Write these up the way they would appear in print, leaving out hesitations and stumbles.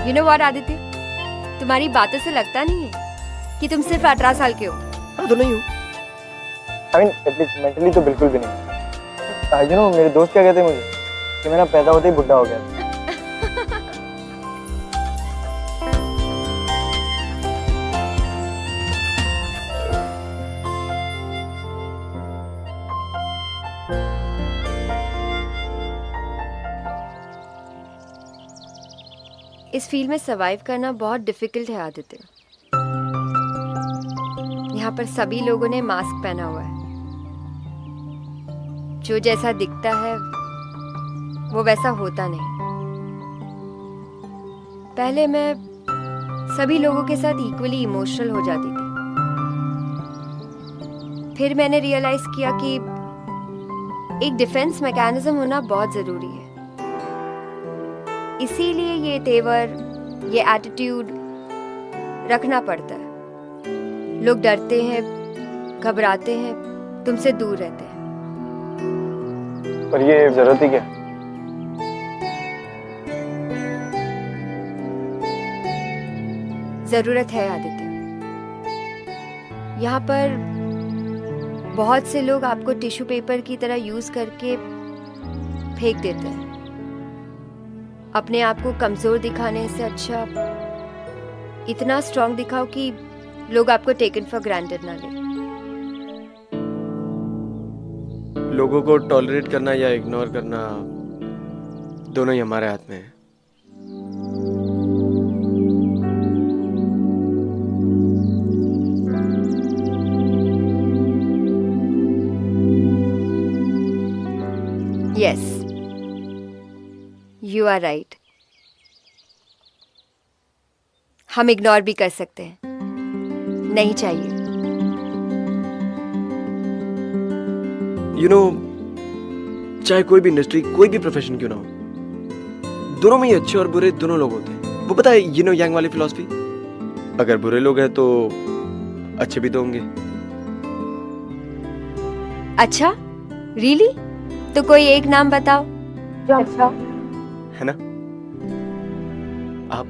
You know what, Aditya, तुम्हारी बातों से लगता नहीं है कि तुम सिर्फ 18 साल के हो। हाँ तो नहीं हूँ। I mean, एटलीस्ट मेंटली तो बिल्कुल भी नहीं। You know, मेरे दोस्त क्या कहते हैं मुझे कि मैं ना पैदा होते ही बुढ़ा हो गया। इस फील्ड में सरवाइव करना बहुत डिफिकल्ट है आदित्य। यहाँ पर सभी लोगों ने मास्क पहना हुआ है। जो जैसा दिखता है वो वैसा होता नहीं। पहले मैं सभी लोगों के साथ इक्वली इमोशनल हो जाती थी। फिर मैंने रियलाइज किया कि एक डिफेंस मैकेनिज्म होना बहुत जरूरी है। इसीलिए ये तेवर, ये एटीट्यूड रखना पड़ता है। लोग डरते हैं, घबराते हैं, तुमसे दूर रहते हैं। पर ये जरूरत ही क्या? जरूरत है आदित्य। यहाँ पर बहुत से लोग आपको टिश्यू पेपर की तरह यूज करके फेंक देते हैं। अपने आप को कमजोर दिखाने से अच्छा इतना स्ट्रांग दिखाओ कि लोग आपको टेकन फॉर ग्रांटेड ना ले। लोगों को टॉलरेट करना या इग्नोर करना दोनों ही हमारे हाथ में है। Yes, you are right. हम इग्नोर भी कर सकते हैं, नहीं चाहिए। You know, चाहे कोई भी इंडस्ट्री, कोई भी प्रोफेशन क्यों ना हो, दोनों में ही अच्छे और बुरे दोनों लोग होते हैं। वो पता है, you know यांग वाली फिलॉसफी, अगर बुरे लोग हैं तो अच्छे भी तो होंगे। अच्छा, really? तो कोई एक नाम बताओ जो अच्छा है ना? आप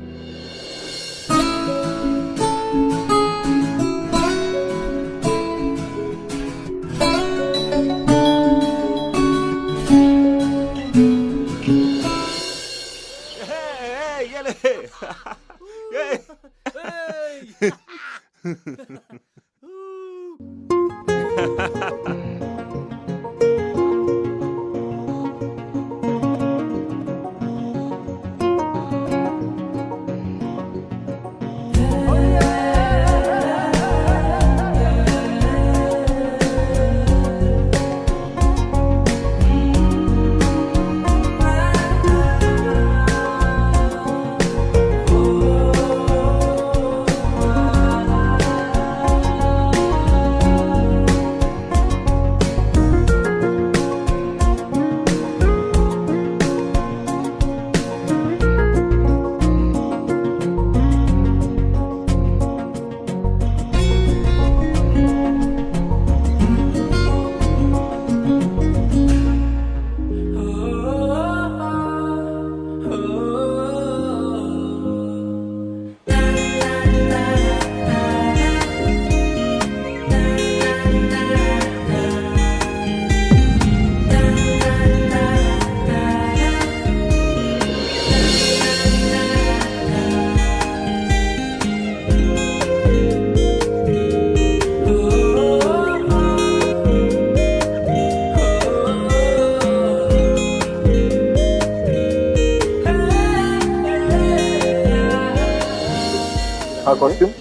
हाँ, कॉस्ट्यूम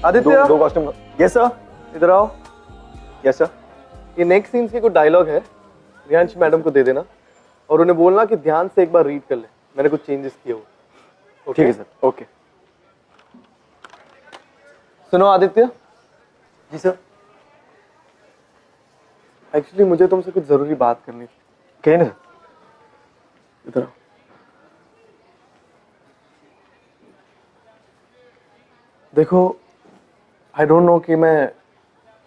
आदित्य, दो कॉस्ट्यूम। यस सर, इधर आओ। Yes sir. ये नेक्स्ट सीन्स के कुछ डायलॉग है, रियांश मैडम को दे देना और उन्हें बोलना कि ध्यान से एक बार रीड कर ले, मैंने कुछ चेंजेस किए हुए। ठीक है सर। ओके। सुनो आदित्य। जी सर। एक्चुअली मुझे तुमसे कुछ जरूरी बात करनी थी। कहीं ना, इधर आओ। देखो, आई डोंट नो कि मैं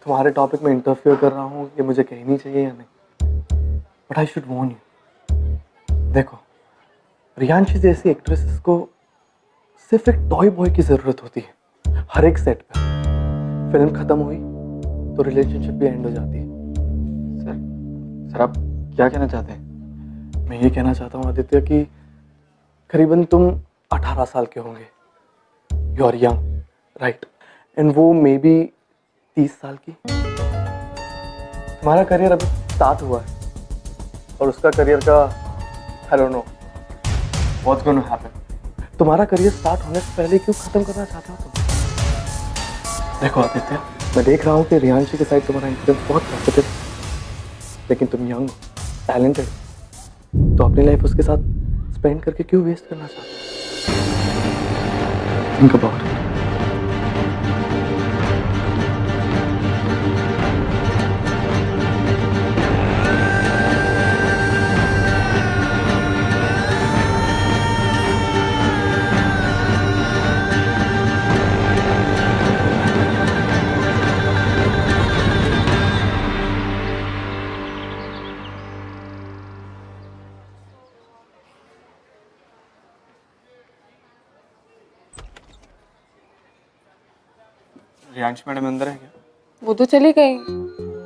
तुम्हारे टॉपिक में इंटरफियर कर रहा हूँ, ये मुझे कहनी चाहिए या नहीं, but I should Warne you. देखो, रियांशी जैसी एक्ट्रेसेस को सिर्फ एक टॉय बॉय की जरूरत होती है हर एक सेट पे। फिल्म खत्म हुई तो रिलेशनशिप भी एंड हो जाती है। सर आप क्या कहना चाहते हैं? मैं ये कहना चाहता हूँ आदित्य कि करीबन तुम 18 साल के होंगे। You are young, right? And वो मे बी 30 साल की। तुम्हारा करियर अभी स्टार्ट हुआ है और उसका करियर का I don't know what's going to happen. तुम्हारा करियर स्टार्ट होने से पहले क्यों खत्म करना चाहते हो तुम? देखो आदित्य, मैं देख रहा हूँ कि रियांशी के साइड तुम्हारा इंसिडेंस बहुत पॉजिटिव, लेकिन तुम यंग हो, टैलेंटेड, तो अपनी लाइफ उसके साथ स्पेंड करके क्यों वेस्ट करना चाहते हो? Think about it. Riyansh madam अंदर है क्या? वो तो चली गई,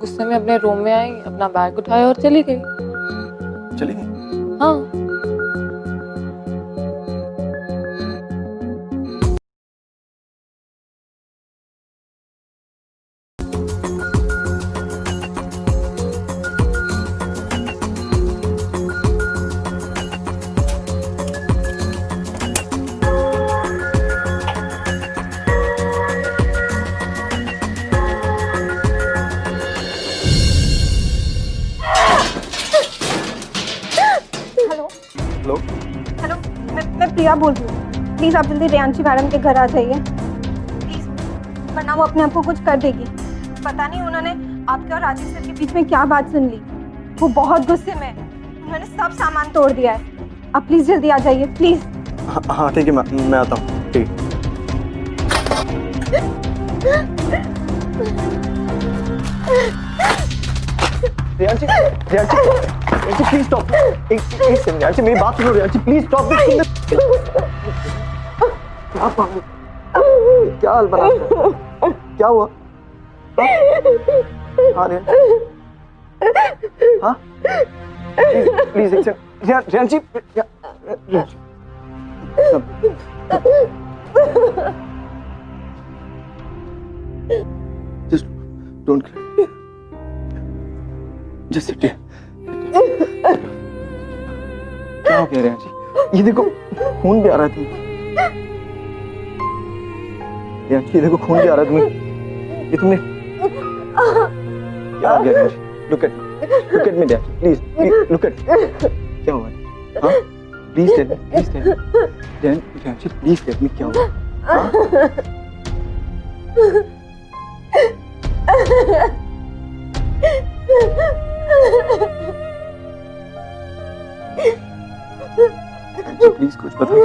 गुस्से में अपने रूम में आई, अपना बैग उठाया और चली गई। चली गई? हाँ। हेलो हेलो, मैं प्रिया बोल रही हूँ। प्लीज़ आप जल्दी रियांशी मैडम के घर आ जाइए प्लीज़, वरना वो अपने आप को कुछ कर देगी। पता नहीं उन्होंने आपके और राजेश सर के बीच में क्या बात सुन ली। वो बहुत गुस्से में, उन्होंने सब सामान तोड़ दिया है। आप प्लीज़ जल्दी आ जाइए प्लीज़। हाँ ठीक है, मैं आता हूँ। ठीक। Riyanshi please stop. एक सेकंड रियांशी, मेरी बात सुनो। Riyanshi please stop this. क्या हाल बना? क्या हुआ? हाँ रियांशी, हाँ प्लीज एक second. Riyanshi just don't cry. Just sit here. क्या हो गया रियांशी? ये देखो खून भी आ रहा है तुम्हें। रियांशी ये देखो खून भी आ रहा है तुम्हें। ये तुमने क्या हो गया Riyanshi? Look at me, Riyanshi please look at me. क्या हुआ? हाँ please tell me. Riyanshi please tell me क्या हुआ? हाँ? प्लीज कुछ बताओ।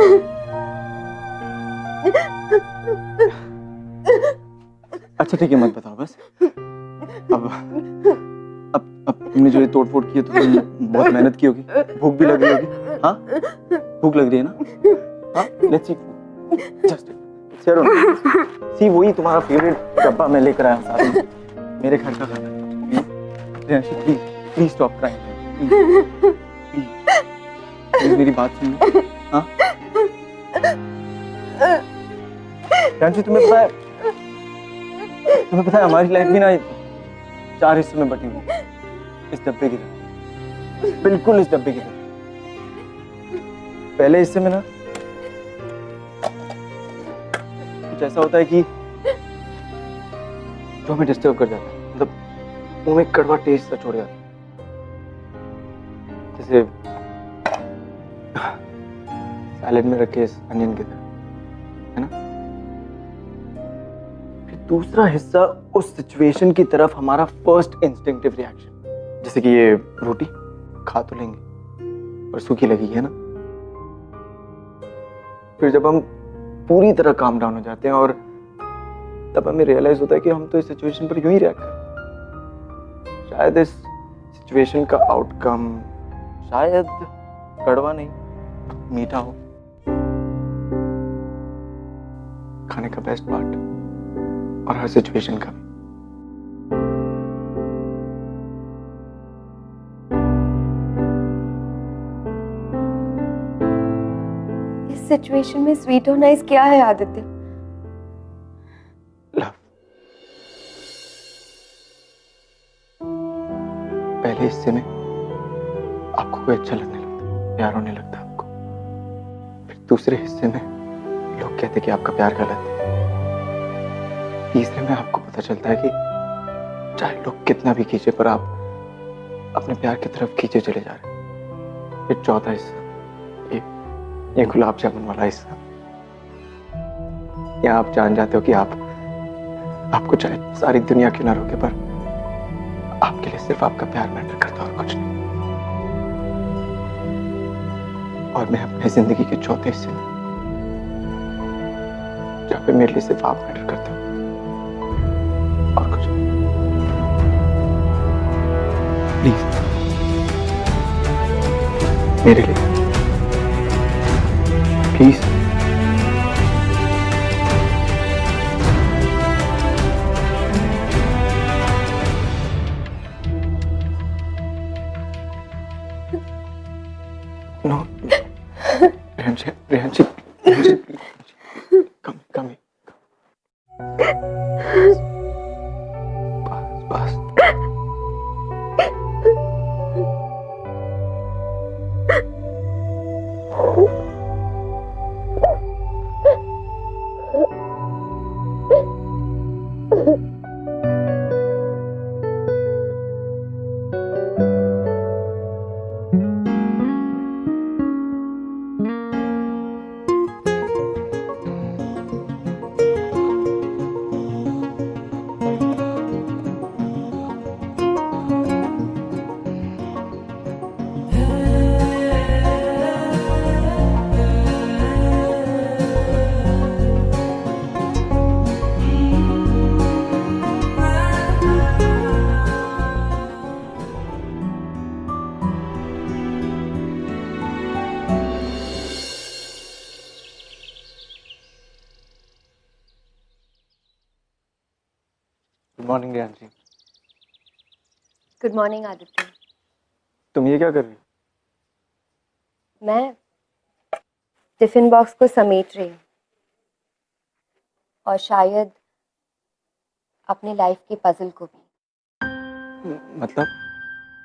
अच्छा ठीक है, मत बताओ बस। अब तुमने जो ये तोड़ फोड़ की है तो तुमने बहुत मेहनत की होगी, भूख भी लग रही होगी। हाँ भूख लग रही है ना? हाँ लेट्स सी, जस्ट सी वही तुम्हारा फेवरेट डब्बा मैं लेकर आया साथ में, मेरे घर का खाना। Riyanshi please stop crying, please मेरी बात सुनो। हाँ रियांशी, तुम्हें पता है हमारी लाइफ भी ना 4 हिस्सों में बटी हुई है, इस डब्बे की तरह, बिल्कुल इस डब्बे की तरह। पहले हिस्से में ना कुछ ऐसा होता है कि जो हमें डिस्टर्ब कर जाता है, मतलब मुंह में कड़वा टेस्ट सा छोड़ जाता है, जैसे सैलेड में रखे अनियन की तरह, है ना? फिर दूसरा हिस्सा उस सिचुएशन की तरफ हमारा फर्स्ट इंस्टिंक्टिव रिएक्शन, जैसे कि ये रोटी खा तो लेंगे पर सूखी लगी है ना। फिर जब हम पूरी तरह काम डाउन हो जाते हैं और तब हमें रियलाइज होता है कि हम तो इस सिचुएशन पर यूं ही रिएक्ट कर, शायद इस सिचुएशन का आउटकम शायद कड़वा नहीं मीठा हो। खाने का बेस्ट पार्ट और हर सिचुएशन का भी। इस सिचुएशन में स्वीट और नाइस क्या है आदित्य? लव। पहले हिस्से में आपको कोई अच्छा लगने लगता, प्यार होने लगता आपको। फिर दूसरे हिस्से में लोग कहते कि आपका प्यार गलत है। तीसरे में आपको पता चलता है कि चाहे लोग कितना भी खींचे पर आप अपने प्यार की तरफ खींचे चले जा रहे हैं। फिर चौथा हिस्सा, ये गुलाब जामुन वाला हिस्सा, या आप जान जाते हो कि आपको चाहे सारी दुनिया क्यों ना रोके पर आपके लिए सिर्फ आपका प्यार मैटर करता और कुछ नहीं। और मैं अपनी जिंदगी के चौथे हिस्से में, जहाँ पे मेरे लिए सिर्फ आप मैटर करते हो और कुछ नहीं। प्लीज मेरे लिए प्लीज। नो रेहांशी कम बस good morning Rehanshi. Good morning Aditya. तुम ये क्या कर रही हो? मैं टिफिन बॉक्स को समेट रही हूँ और शायद अपने लाइफ के पजल को भी।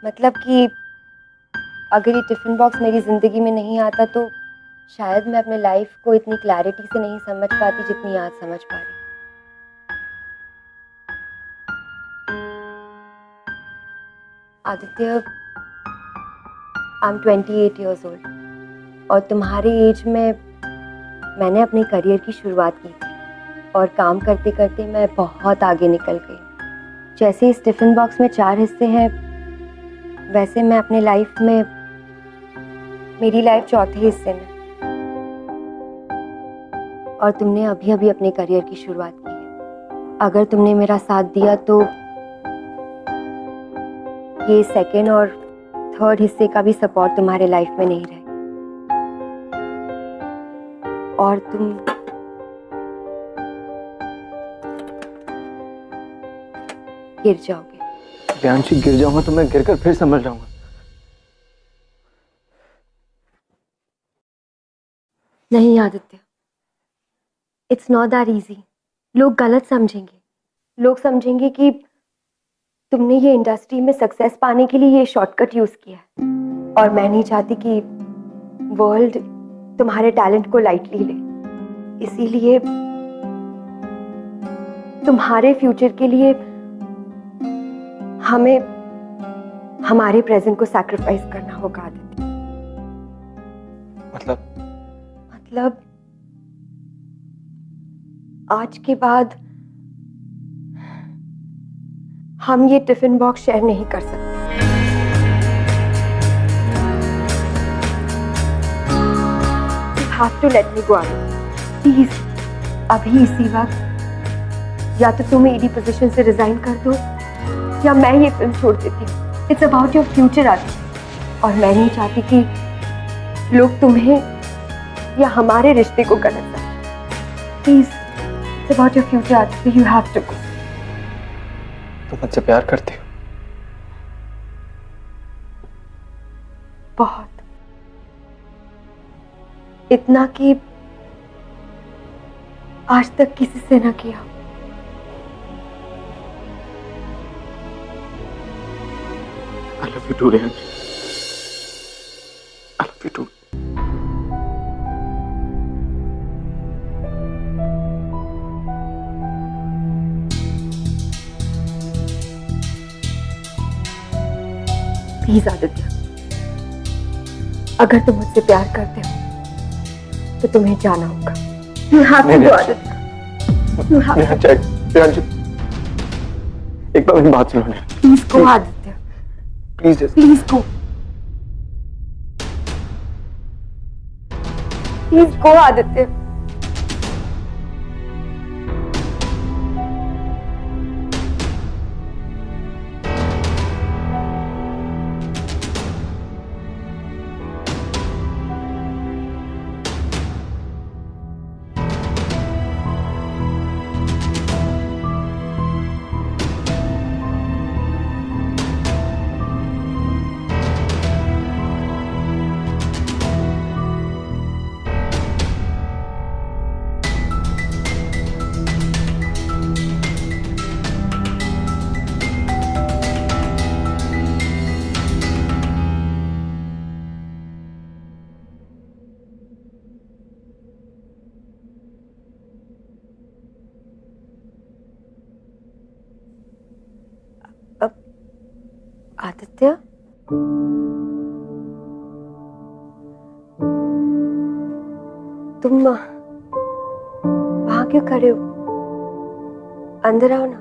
मतलब कि अगर ये टिफिन बॉक्स मेरी जिंदगी में नहीं आता तो शायद मैं अपने लाइफ को इतनी क्लैरिटी से नहीं समझ पाती जितनी आज समझ पा रही। Aditya, I am 28 years old और तुम्हारे एज में मैंने अपने करियर की शुरुआत की थी और काम करते करते मैं बहुत आगे निकल गई। जैसे इस टिफिन बॉक्स में 4 हिस्से हैं, वैसे मैं अपने लाइफ में, मेरी लाइफ चौथे हिस्से में, और तुमने अभी अभी अपने करियर की शुरुआत की है। अगर तुमने मेरा साथ दिया तो ये सेकेंड और थर्ड हिस्से का भी सपोर्ट तुम्हारे लाइफ में नहीं रहे और तुम गिर जाओगे। रेहांशी, गिर जाऊंगा तो मैं गिरकर फिर संभल जाऊंगा। नहीं Aditya, it's not that easy. लोग गलत समझेंगे। लोग समझेंगे कि तुमने ये इंडस्ट्री में सक्सेस पाने के लिए ये शॉर्टकट यूज किया है और मैं नहीं चाहती कि वर्ल्ड तुम्हारे टैलेंट को लाइटली ले। इसीलिए तुम्हारे फ्यूचर के लिए हमें हमारे प्रेजेंट को सैक्रिफाइस करना होगा आदित्य। मतलब आज के बाद हम ये टिफिन बॉक्स शेयर नहीं कर सकते। You have to let me go Aditya. Please अभी इसी वक्त या तो तुम ईडी पोजीशन से रिजाइन कर दो या मैं ये फिल्म छोड़ देती हूँ। It's about your future Aditya और मैं नहीं चाहती कि लोग तुम्हें या हमारे रिश्ते को गलत समझें। Please It's about your future, Aditya. You have to go. तुम मुझसे प्यार करती हो? बहुत, इतना कि आज तक किसी से न किया। I love you too, Rehanshi. I love you too. Please Aditya, अगर तुम मुझसे प्यार करते हो तो तुम्हें जाना होगा। You have to go, Aditya. You have to. Rehanshi, एक बार मेरी बात सुनो। Please go, Aditya. Please just. Please go. Please go, Aditya. Aditya, तुम वहां क्यों खड़े हो? अंदर आओ ना।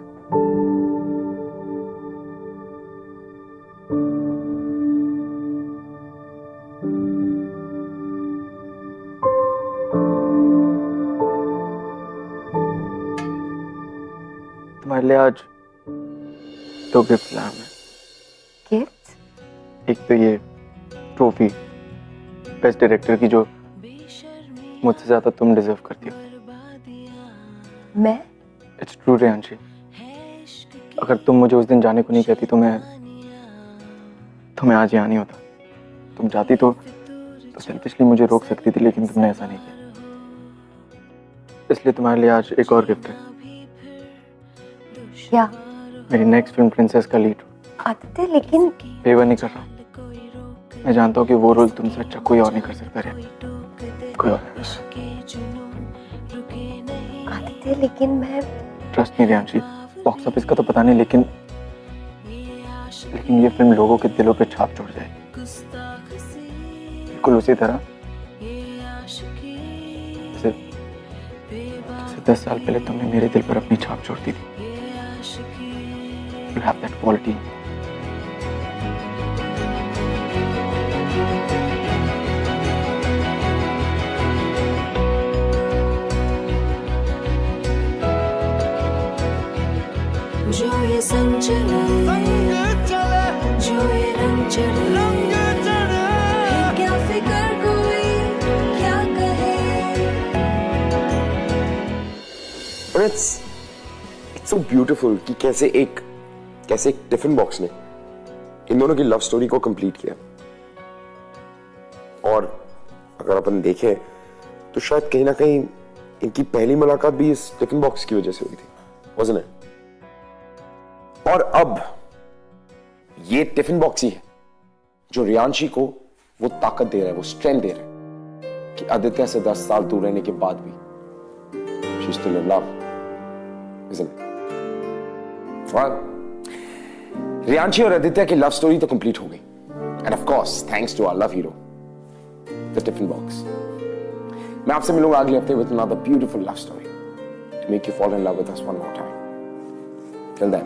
तुम्हारे लिए आज 2 गिफ्ट लाया मैं। गिफ्ट? एक तो ये ट्रॉफी बेस्ट डायरेक्टर की, जो मुझसे ज्यादा तुम डिजर्व करती हो। मैं? इट्स ट्रू रेहांशी, अगर तुम मुझे उस दिन जाने को नहीं कहती तो मैं तुम्हें आज यहाँ नहीं होता। तुम चाहती तो सेल्फिशली मुझे रोक सकती थी, लेकिन तुमने ऐसा नहीं किया। इसलिए तुम्हारे लिए आज एक और गिफ्ट है। क्या? मेरी नेक्स्ट फिल्म प्रिंसेस का लीड। आदित्य, लेकिन फेवर नहीं कर रहा। मैं जानता हूँ कि वो रोल तुमसे अच्छा कोई और नहीं कर सकता रे, कोई और नहीं। आदित्य, लेकिन मैं ट्रस्ट नहीं रेहांशी, बॉक्स ऑफिस का तो पता नहीं, लेकिन ये फिल्म लोगों के दिलों पे छाप छोड़ जाएगी, बिल्कुल उसी तरह जैसे 10 साल पहले तुमने मेरे दिल पर अपनी छाप छोड़ दी थी। You have that quality. जो ये संग चले, जो ये रंग चढ़े, क्या फिक्र कोई क्या कहे। And it's so beautiful कि कैसे एक टिफिन बॉक्स ने इन दोनों की लव स्टोरी को कंप्लीट किया। और अगर अपन देखें तो शायद कहीं ना कहीं इनकी पहली मुलाकात भी इस टिफिन बॉक्स की वजह से हुई थी, wasn't it? और अब ये टिफिन बॉक्स ही है जो रियांशी को वो ताकत दे रहा है, वो स्ट्रेंथ दे रहा है कि आदित्य से 10 साल दूर रहने के बाद भी she's still in love, isn't it? Well, Riyanshi और आदित्य की लव स्टोरी तो कंप्लीट हो गई, end of course thanks to our love hero the tiffin box. मैं आपसे मिलूंगा अगले हफ्ते with another beautiful love story to make you fall in love with us one more time. Till then